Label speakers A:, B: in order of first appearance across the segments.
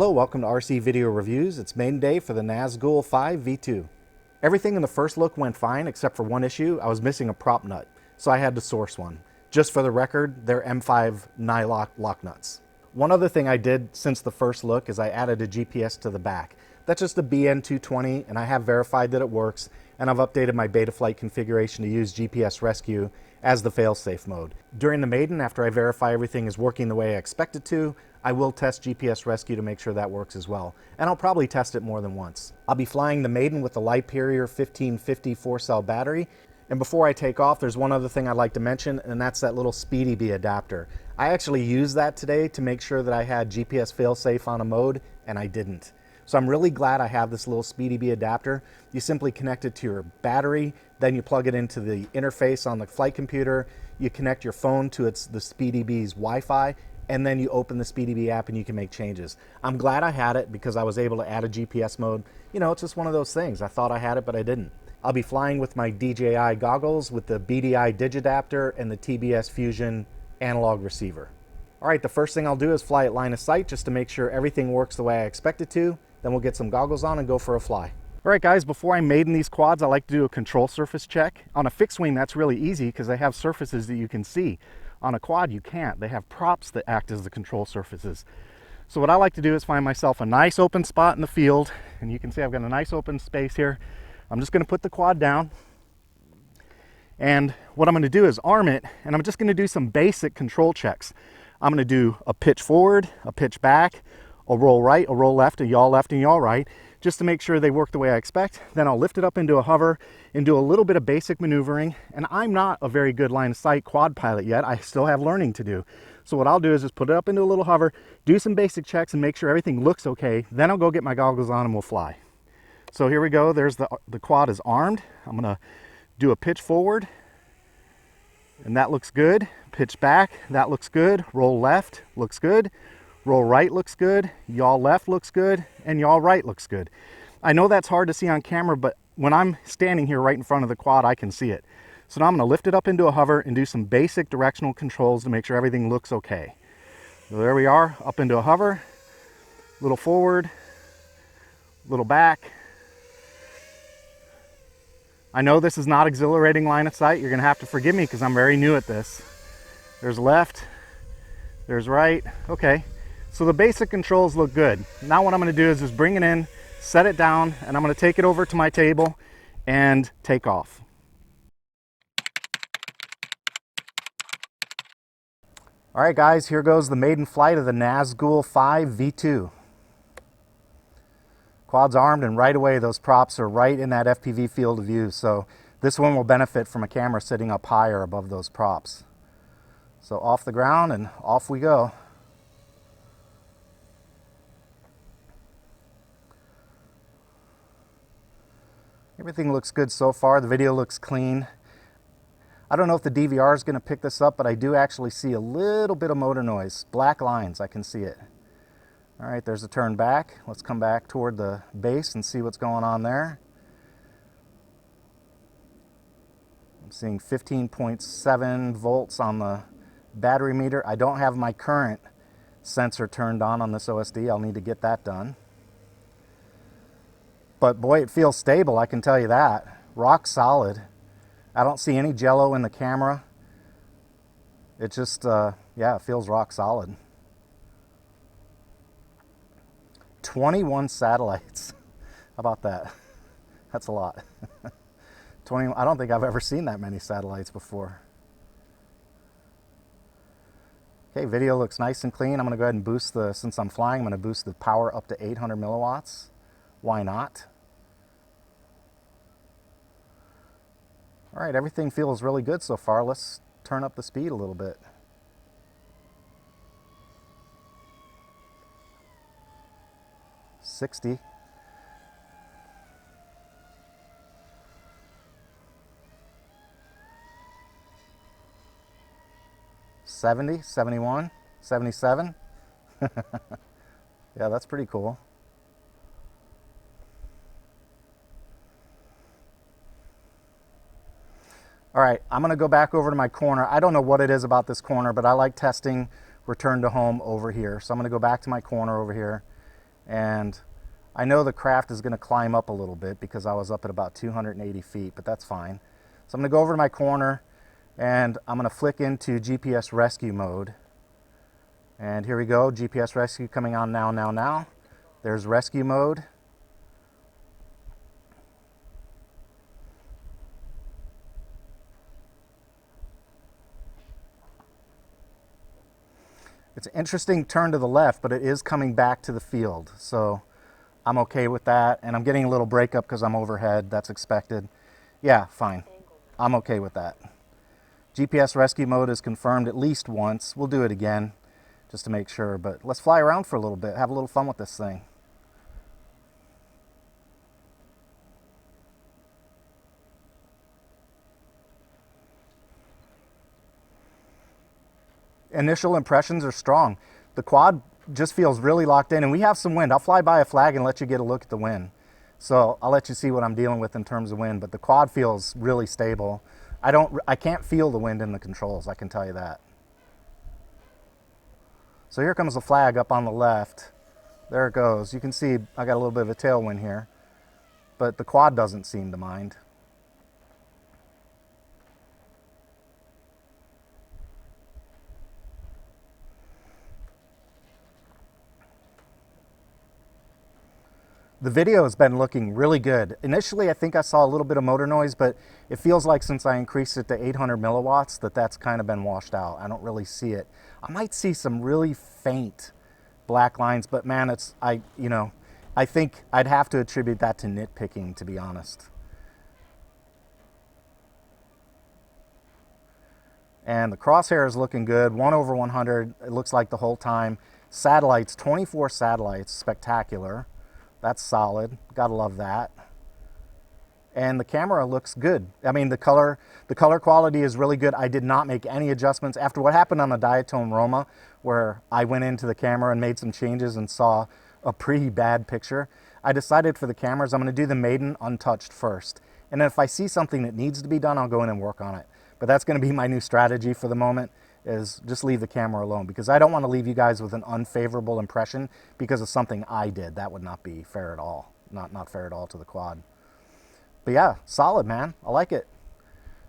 A: Hello, welcome to RC Video Reviews. It's Maiden Day for the Nazgul5 V2. Everything in the first look went fine except for one issue. I was missing a prop nut, so I had to source one. Just for the record, they're M5 Nylock lock nuts. One other thing I did since the first look is I added a GPS to the back. That's just a BN220 and I have verified that it works, and I've updated my Betaflight configuration to use GPS rescue as the fail-safe mode. During the Maiden, after I verify everything is working the way I expect it to, I will test GPS rescue to make sure that works as well. And I'll probably test it more than once. I'll be flying the Maiden with the Liperior 1550 4-cell battery. And before I take off, there's one other thing I'd like to mention, and that's that little SpeedyBee adapter. I actually used that today to make sure that I had GPS fail-safe on a mode, and I didn't. So I'm really glad I have this little SpeedyBee adapter. You simply connect it to your battery, then you plug it into the interface on the flight computer, you connect your phone to the SpeedyBee's Wi-Fi, and then you open the SpeedyBee app and you can make changes. I'm glad I had it because I was able to add a GPS mode. You know, it's just one of those things. I thought I had it, but I didn't. I'll be flying with my DJI goggles with the BDI Digidapter and the TBS Fusion analog receiver. All right, the first thing I'll do is fly at line of sight just to make sure everything works the way I expect it to. Then we'll get some goggles on and go for a fly. All right, guys, before I maiden these quads, I like to do a control surface check. On a fixed wing, that's really easy because they have surfaces that you can see. On a quad, you can't. They have props that act as the control surfaces. So what I like to do is find myself a nice open spot in the field, and you can see I've got a nice open space here. I'm just going to put the quad down, and what I'm going to do is arm it, and I'm just going to do some basic control checks. I'm going to do a pitch forward, a pitch back, a roll right, a roll left, a yaw left, and yaw right, just to make sure they work the way I expect. Then I'll lift it up into a hover and do a little bit of basic maneuvering. And I'm not a very good line of sight quad pilot yet. I still have learning to do. So what I'll do is just put it up into a little hover, do some basic checks and make sure everything looks okay. Then I'll go get my goggles on and we'll fly. So here we go. There's the quad is armed. I'm gonna do a pitch forward and that looks good. Pitch back, that looks good. Roll left, looks good. Roll right looks good, yaw left looks good, and yaw right looks good. I know that's hard to see on camera, but when I'm standing here right in front of the quad, I can see it. So now I'm gonna lift it up into a hover and do some basic directional controls to make sure everything looks okay. So there we are, up into a hover, little forward, little back. I know this is not exhilarating line of sight. You're gonna have to forgive me because I'm very new at this. There's left, there's right, okay. So the basic controls look good. Now what I'm going to do is just bring it in, set it down, and I'm going to take it over to my table and take off. All right, guys, here goes the maiden flight of the Nazgul5 V2. Quad's armed, and right away those props are right in that FPV field of view, so this one will benefit from a camera sitting up higher above those props. So off the ground and off we go. Everything looks good so far. The video looks clean. I don't know if the DVR is going to pick this up, but I do actually see a little bit of motor noise. Black lines, I can see it. All right, there's a turn back. Let's come back toward the base and see what's going on there. I'm seeing 15.7 volts on the battery meter. I don't have my current sensor turned on this OSD. I'll need to get that done. But boy, it feels stable, I can tell you that. Rock solid. I don't see any jello in the camera. It just, yeah, it feels rock solid. 21 satellites. How about that? That's a lot. 20, I don't think I've ever seen that many satellites before. Okay, video looks nice and clean. I'm gonna go ahead and boost since I'm flying, I'm gonna boost the power up to 800 milliwatts. Why not? All right, everything feels really good so far. Let's turn up the speed a little bit. $60. 70, 71, 77. Yeah, that's pretty cool. All right, I'm gonna go back over to my corner. I don't know what it is about this corner, but I like testing return to home over here. So I'm gonna go back to my corner over here And I know the craft is going to climb up a little bit because I was up at about 280 feet, but that's fine. So I'm going to go over to my corner and I'm going to flick into GPS rescue mode. And here we go, GPS rescue coming on now. There's rescue mode. It's an interesting turn to the left, but it is coming back to the field. So I'm okay with that. And I'm getting a little breakup because I'm overhead. That's expected. Yeah, fine. I'm okay with that. GPS rescue mode is confirmed at least once. We'll do it again just to make sure. But let's fly around for a little bit. Have a little fun with this thing. Initial impressions are strong. The quad just feels really locked in, and we have some wind. I'll fly by a flag and let you get a look at the wind. So I'll let you see what I'm dealing with in terms of wind, but the quad feels really stable. I can't feel the wind in the controls, I can tell you that. So here comes the flag up on the left. There it goes. You can see I got a little bit of a tailwind here, but the quad doesn't seem to mind. The video has been looking really good. Initially, I think I saw a little bit of motor noise, but it feels like since I increased it to 800 milliwatts that's kind of been washed out. I don't really see it. I might see some really faint black lines, but man, I think I'd have to attribute that to nitpicking, to be honest. And the crosshair is looking good, 1/100, it looks like the whole time. Satellites, 24 satellites, spectacular. That's solid, gotta love that. And the camera looks good. I mean, the color quality is really good. I did not make any adjustments. After what happened on the Diatone Roma, where I went into the camera and made some changes and saw a pretty bad picture, I decided for the cameras, I'm gonna do the Maiden untouched first. And then if I see something that needs to be done, I'll go in and work on it. But that's gonna be my new strategy for the moment, is just leave the camera alone, because I don't want to leave you guys with an unfavorable impression because of something I did. That would not be fair at all. Not fair at all to the quad. But yeah, solid, man. I like it.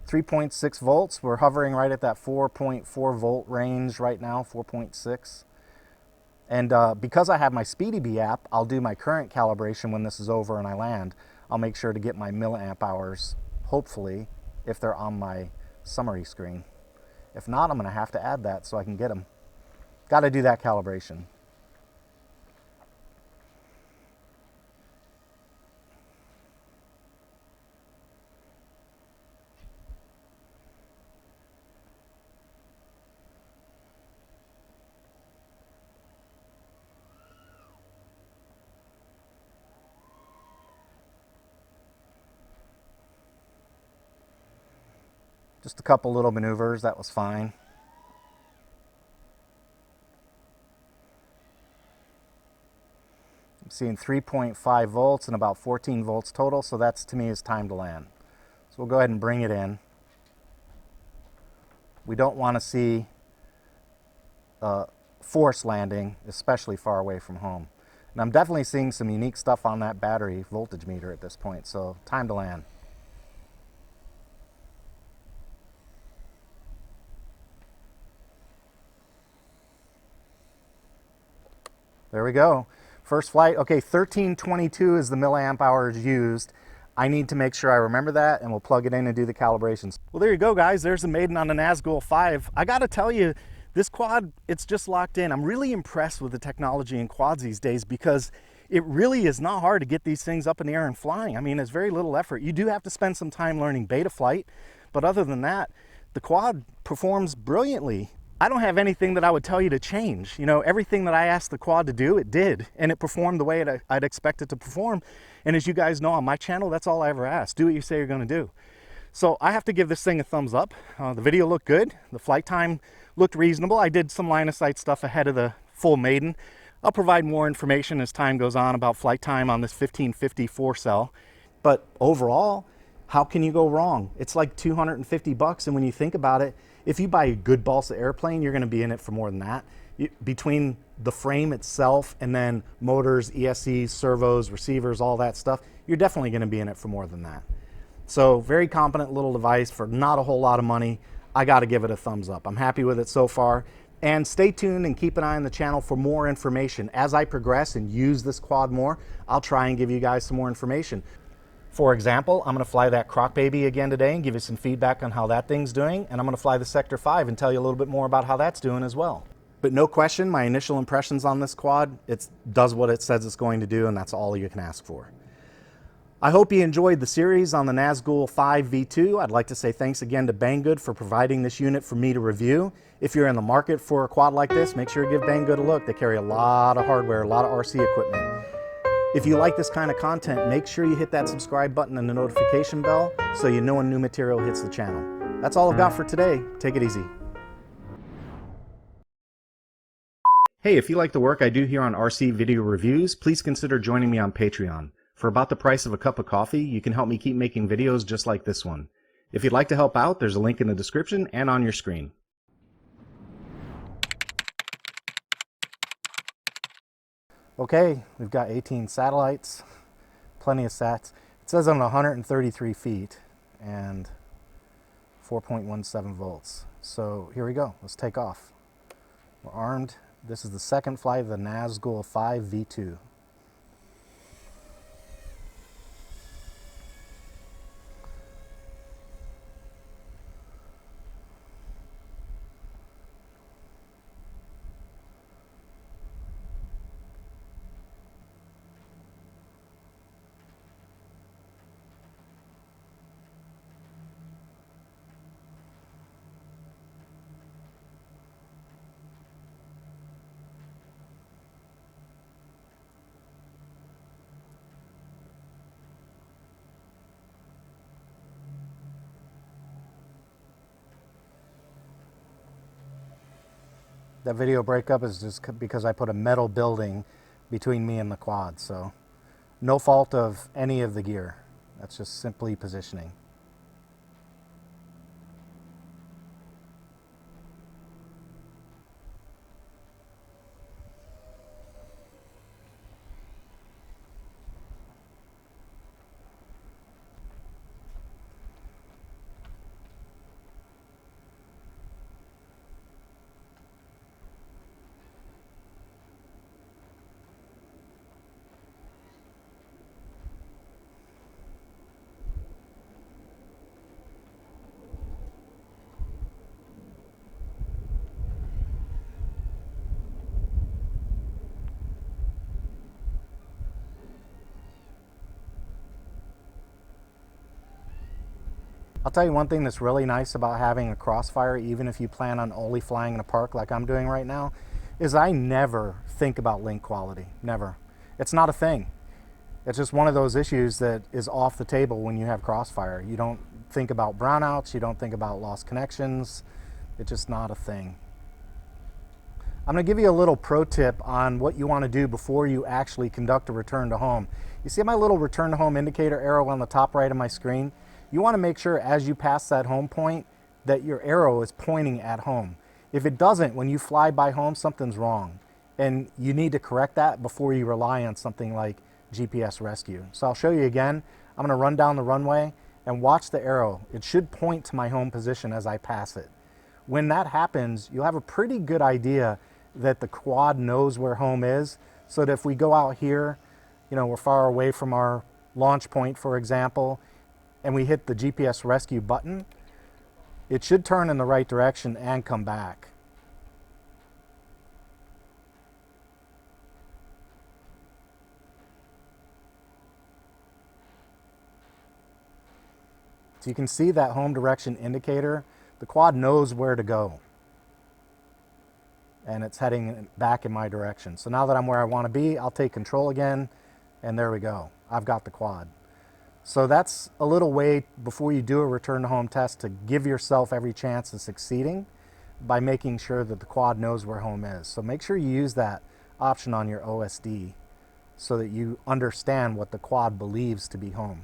A: 3.6 volts. We're hovering right at that 4.4 volt range right now, 4.6. And because I have my SpeedyBee app, I'll do my current calibration when this is over and I land. I'll make sure to get my milliamp hours, hopefully, if they're on my summary screen. If not, I'm going to have to add that so I can get them. Got to do that calibration. Just a couple little maneuvers, that was fine. I'm seeing 3.5 volts and about 14 volts total, so that's, to me, is time to land. So we'll go ahead and bring it in. We don't want to see forced landing, especially far away from home. And I'm definitely seeing some unique stuff on that battery voltage meter at this point, so time to land. There we go. First flight. Okay, 1322 is the milliamp hours used. I need to make sure I remember that, and we'll plug it in and do the calibrations. Well, there you go, guys. There's the Maiden on the Nazgul5. I got to tell you, this quad, it's just locked in. I'm really impressed with the technology in quads these days because it really is not hard to get these things up in the air and flying. I mean, it's very little effort. You do have to spend some time learning beta flight, but other than that, the quad performs brilliantly. I don't have anything that I would tell you to change. You know, everything that I asked the quad to do, it did, and it performed the way I'd expect it to perform. And as you guys know on my channel, that's all I ever ask. Do what you say you're gonna do. So I have to give this thing a thumbs up. The video looked good. The flight time looked reasonable. I did some line of sight stuff ahead of the full Maiden. I'll provide more information as time goes on about flight time on this 1550 4-cell. But overall, how can you go wrong? It's like 250 bucks, and when you think about it, if you buy a good balsa airplane, you're gonna be in it for more than that. Between the frame itself, and then motors, ESCs, servos, receivers, all that stuff, you're definitely going to be in it for more than that. So very competent little device for not a whole lot of money. I got to give it a thumbs up. I'm happy with it so far. And stay tuned and keep an eye on the channel for more information. As I progress and use this quad more, I'll try and give you guys some more information. For example, I'm going to fly that Croc Baby again today and give you some feedback on how that thing's doing. And I'm going to fly the Sector 5 and tell you a little bit more about how that's doing as well. But no question, my initial impressions on this quad, it does what it says it's going to do, and that's all you can ask for. I hope you enjoyed the series on the Nazgul5 V2. I'd like to say thanks again to Banggood for providing this unit for me to review. If you're in the market for a quad like this, make sure you give Banggood a look. They carry a lot of hardware, a lot of RC equipment. If you like this kind of content, make sure you hit that subscribe button and the notification bell so you know when new material hits the channel. That's all I've got for today. Take it easy. Hey, if you like the work I do here on RC Video Reviews, please consider joining me on Patreon. For about the price of a cup of coffee, you can help me keep making videos just like this one. If you'd like to help out, there's a link in the description and on your screen. Okay, we've got 18 satellites, plenty of sats. It says on 133 feet and 4.17 volts. So here we go, let's take off. We're armed. This is the second flight of the Nazgul5 V2. That video breakup is just because I put a metal building between me and the quad, so no fault of any of the gear. That's just simply positioning. I'll tell you one thing that's really nice about having a Crossfire, even if you plan on only flying in a park like I'm doing right now, is I never think about link quality. Never. It's not a thing. It's just one of those issues that is off the table when you have Crossfire. You don't think about brownouts, you don't think about lost connections. It's just not a thing. I'm going to give you a little pro tip on what you want to do before you actually conduct a return to home. You see my little return to home indicator arrow on the top right of my screen? You want to make sure as you pass that home point that your arrow is pointing at home. If it doesn't, when you fly by home, something's wrong. And you need to correct that before you rely on something like GPS rescue. So I'll show you again. I'm going to run down the runway and watch the arrow. It should point to my home position as I pass it. When that happens, you'll have a pretty good idea that the quad knows where home is, so that if we go out here, you know, we're far away from our launch point, for example, and we hit the GPS rescue button, it should turn in the right direction and come back. So you can see that home direction indicator. The quad knows where to go, and it's heading back in my direction. So now that I'm where I want to be, I'll take control again, and there we go. I've got the quad. So that's a little way before you do a return to home test to give yourself every chance of succeeding by making sure that the quad knows where home is. So make sure you use that option on your OSD so that you understand what the quad believes to be home.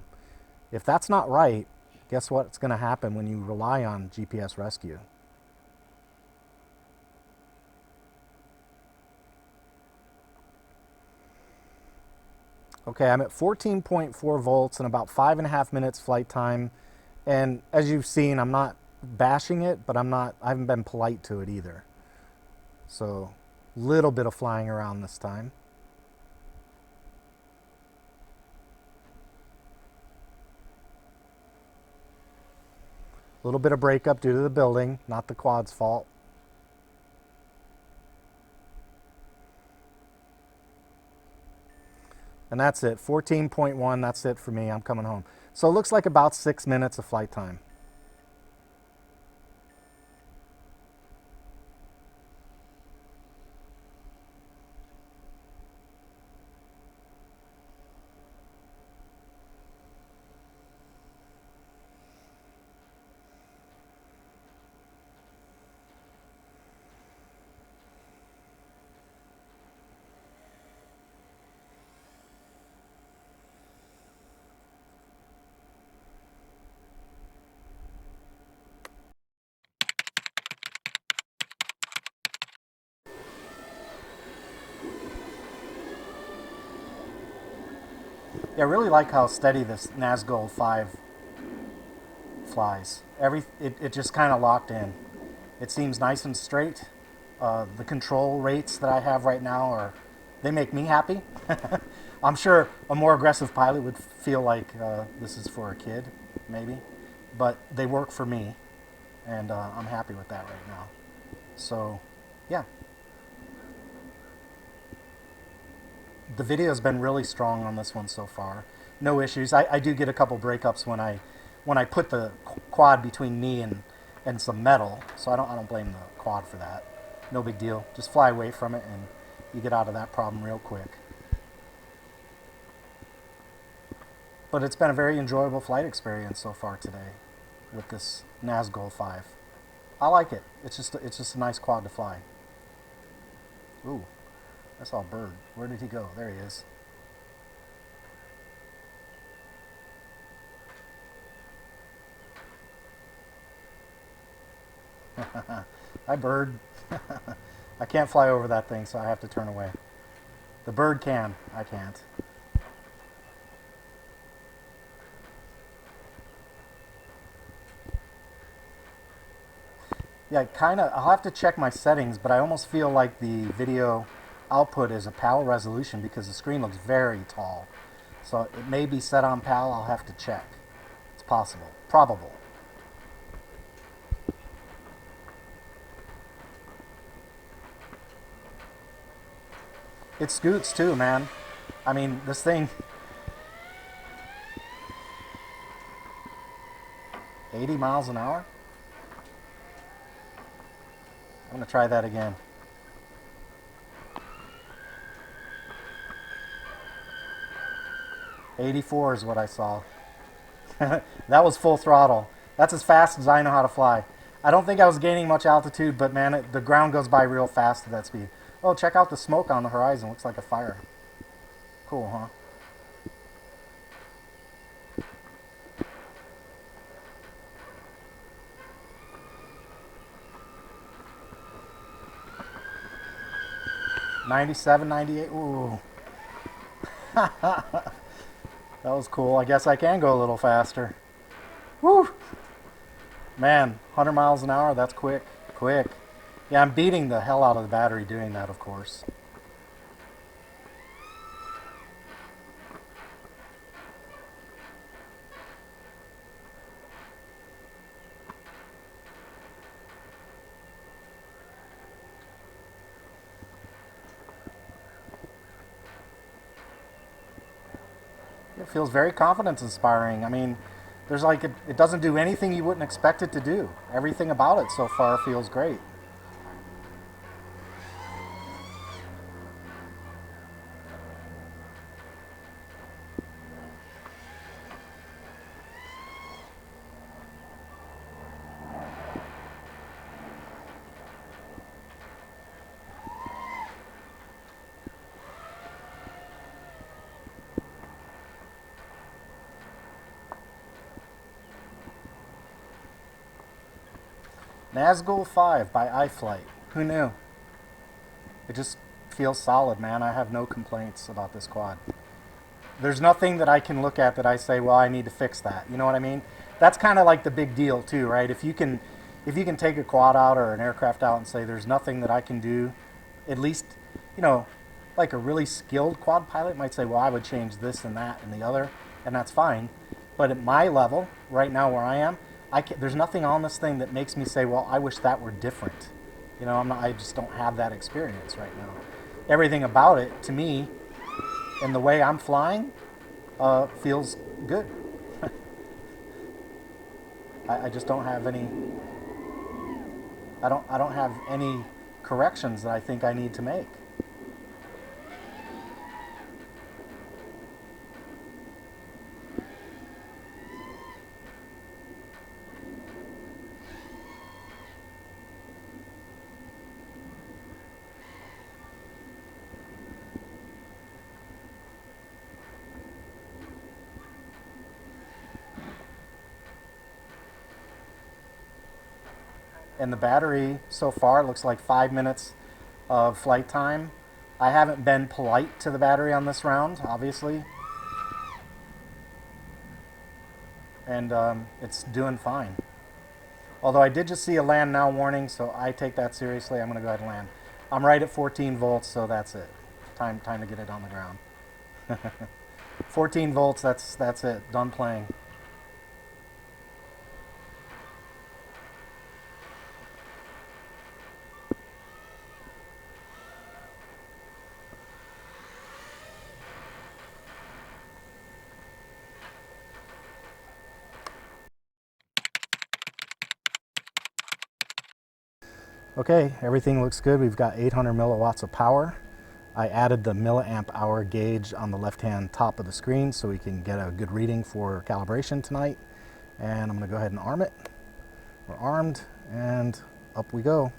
A: If that's not right, guess what's going to happen when you rely on GPS rescue? Okay, I'm at 14.4 volts and about 5.5 minutes flight time. And as you've seen, I'm not bashing it, but I haven't been polite to it either. So, little bit of flying around this time. A little bit of breakup due to the building, not the quad's fault. And that's it, 14.1, that's it for me, I'm coming home. So it looks like about 6 minutes of flight time. Yeah, I really like how steady this Nazgul5 flies. It just kind of locked in. It seems nice and straight. The control rates that I have right now they make me happy. I'm sure a more aggressive pilot would feel like this is for a kid, maybe, but they work for me, and I'm happy with that right now. So, yeah. The video has been really strong on this one so far. No issues. I do get a couple breakups when I put the quad between me and some metal, so I don't blame the quad for that. No big deal. Just fly away from it and you get out of that problem real quick. But it's been a very enjoyable flight experience so far today with this Nazgul5. I like it. It's just a nice quad to fly. Ooh, I saw a bird. Where did he go? There he is. Hi, bird. I can't fly over that thing, so I have to turn away. The bird can. I can't. Yeah, I'll have to check my settings, but I almost feel like the video output is a PAL resolution because the screen looks very tall. So it may be set on PAL. I'll have to check. It's possible. Probable. It scoots too, man. I mean, this thing, 80 miles an hour? I'm gonna try that again. '84 is what I saw. That was full throttle. That's as fast as I know how to fly. I don't think I was gaining much altitude, but man, the ground goes by real fast at that speed. Oh, check out the smoke on the horizon. Looks like a fire. Cool, huh? '97, '98. Ooh. That was cool. I guess I can go a little faster. Woo! Man, 100 miles an hour, that's quick. Quick. Yeah, I'm beating the hell out of the battery doing that, of course. It feels very confidence inspiring. I mean, there's like, it doesn't do anything you wouldn't expect it to do. Everything about it so far feels great. Nazgul5 by iFlight. Who knew? It just feels solid, man. I have no complaints about this quad. There's nothing that I can look at that I say, well, I need to fix that. You know what I mean? That's kind of like the big deal too, right? If you can take a quad out or an aircraft out and say there's nothing that I can do, at least, you know, like a really skilled quad pilot might say, well, I would change this and that and the other, and that's fine. But at my level, right now where I am, there's nothing on this thing that makes me say, well, I wish that were different. You know, I just don't have that experience right now. Everything about it, to me, and the way I'm flying, feels good. I just don't have any. I don't have any corrections that I think I need to make. And the battery so far looks like 5 minutes of flight time. I haven't been polite to the battery on this round, obviously, and it's doing fine. Although I did just see a land now warning, so I take that seriously. I'm going to go ahead and land. I'm right at 14 volts, so that's it. Time to get it on the ground. 14 volts, that's it. Done playing. Okay, everything looks good. We've got 800 milliwatts of power. I added the milliamp hour gauge on the left-hand top of the screen so we can get a good reading for calibration tonight. And I'm gonna go ahead and arm it. We're armed, and up we go.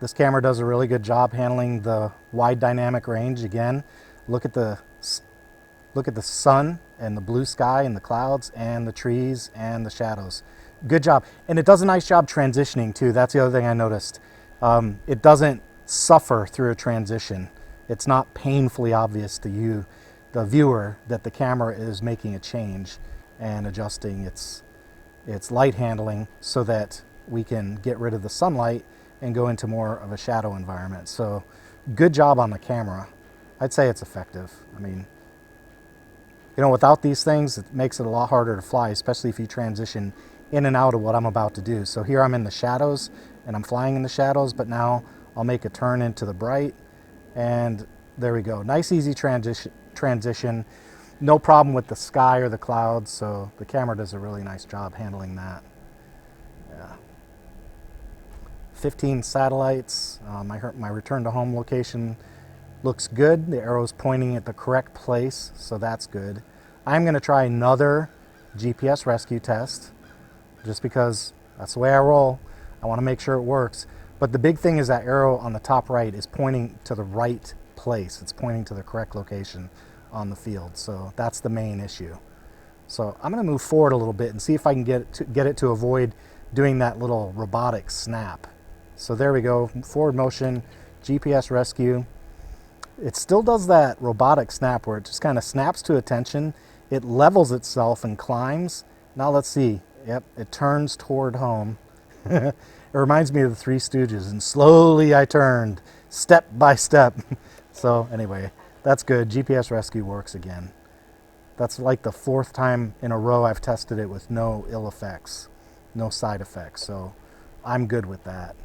A: This camera does a really good job handling the wide dynamic range. Again, look at the sun and the blue sky and the clouds and the trees and the shadows. Good job. And it does a nice job transitioning too. That's the other thing I noticed. It doesn't suffer through a transition. It's not painfully obvious to you, the viewer, that the camera is making a change and adjusting its light handling so that we can get rid of the sunlight and go into more of a shadow environment. So good job on the camera. I'd say it's effective. I mean, you know, without these things, it makes it a lot harder to fly, especially if you transition in and out of what I'm about to do. So here I'm in the shadows and I'm flying in the shadows, but now I'll make a turn into the bright, and there we go. Nice, easy transition. No problem with the sky or the clouds, so the camera does a really nice job handling that. Yeah. 15 satellites. My return to home location looks good. The arrow's pointing at the correct place, so that's good. I'm going to try another GPS rescue test just because that's the way I roll. I want to make sure it works. But the big thing is that arrow on the top right is pointing to the right place. It's pointing to the correct location on the field. So that's the main issue. So I'm going to move forward a little bit and see if I can get it to avoid doing that little robotic snap. So there we go, forward motion, GPS rescue. It still does that robotic snap where it just kind of snaps to attention. It levels itself and climbs. Now let's see. Yep, it turns toward home. It reminds me of the Three Stooges, and slowly I turned, step by step. So anyway, that's good. GPS rescue works again. That's like the 4th time in a row I've tested it with no ill effects, no side effects. So I'm good with that.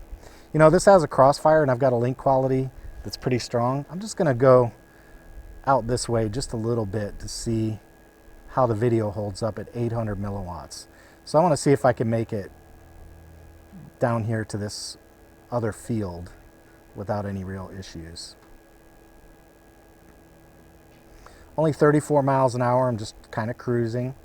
A: You know, this has a crossfire and I've got a link quality that's pretty strong. I'm just gonna go out this way just a little bit to see how the video holds up at 800 milliwatts. So I wanna see if I can make it down here to this other field without any real issues. Only 34 miles an hour, I'm just kind of cruising.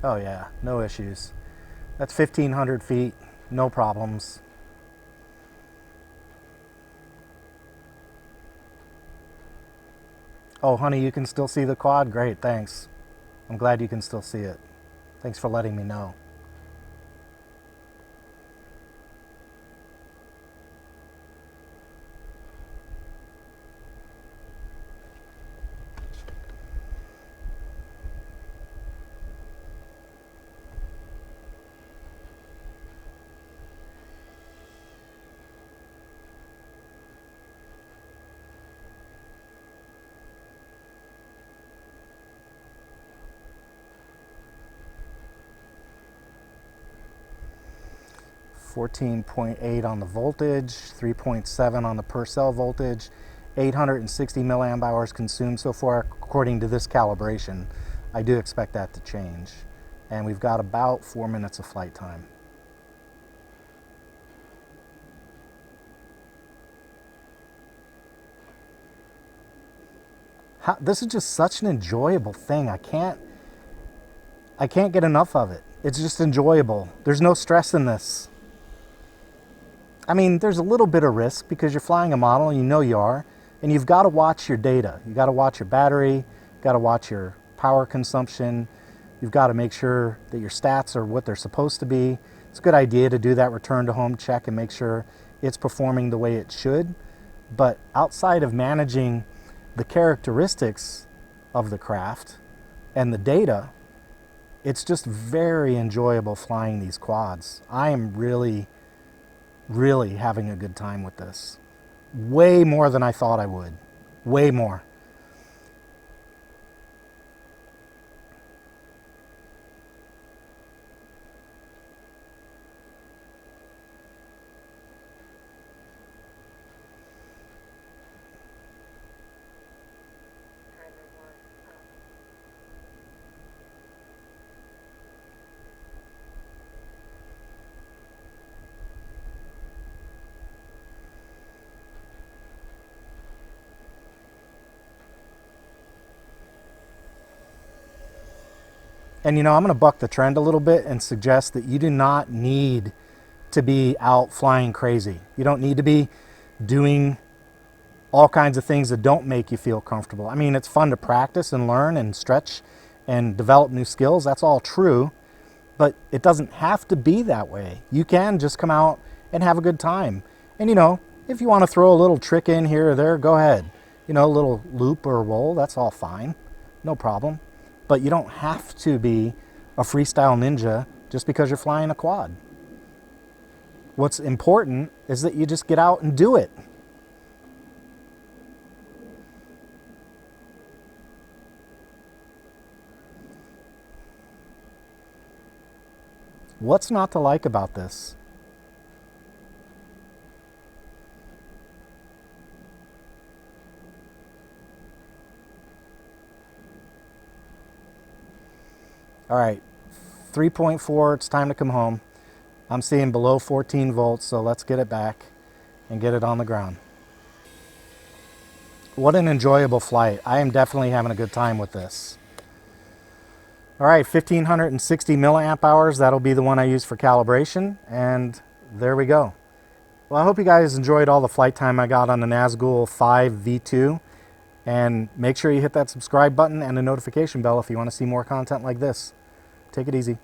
A: Oh yeah, no issues. That's 1,500 feet, no problems. Oh, honey, you can still see the quad? Great, thanks. I'm glad you can still see it. Thanks for letting me know. .8 on the voltage, 3.7 on the per cell voltage, 860 milliamp hours consumed so far according to this calibration. I do expect that to change. And we've got about 4 minutes of flight time. This is just such an enjoyable thing. I can't get enough of it. It's just enjoyable. There's no stress in this. I mean, there's a little bit of risk because you're flying a model, and you know you are, and you've got to watch your data. You've got to watch your battery, you've got to watch your power consumption, you've got to make sure that your stats are what they're supposed to be. It's a good idea to do that return to home check and make sure it's performing the way it should. But outside of managing the characteristics of the craft and the data, it's just very enjoyable flying these quads. I am really having a good time with this. Way more than I thought I would. Way more. And you know, I'm going to buck the trend a little bit and suggest that you do not need to be out flying crazy. You don't need to be doing all kinds of things that don't make you feel comfortable. I mean, it's fun to practice and learn and stretch and develop new skills. That's all true, but it doesn't have to be that way. You can just come out and have a good time. And you know, if you want to throw a little trick in here or there, go ahead. You know, a little loop or roll, that's all fine. No problem. But you don't have to be a freestyle ninja just because you're flying a quad. What's important is that you just get out and do it. What's not to like about this? All right, 3.4, it's time to come home. I'm seeing below 14 volts, so let's get it back and get it on the ground. What an enjoyable flight. I am definitely having a good time with this. All right, 1,560 milliamp hours. That'll be the one I use for calibration, and there we go. Well, I hope you guys enjoyed all the flight time I got on the Nazgul5 V2. And make sure you hit that subscribe button and the notification bell if you want to see more content like this. Take it easy.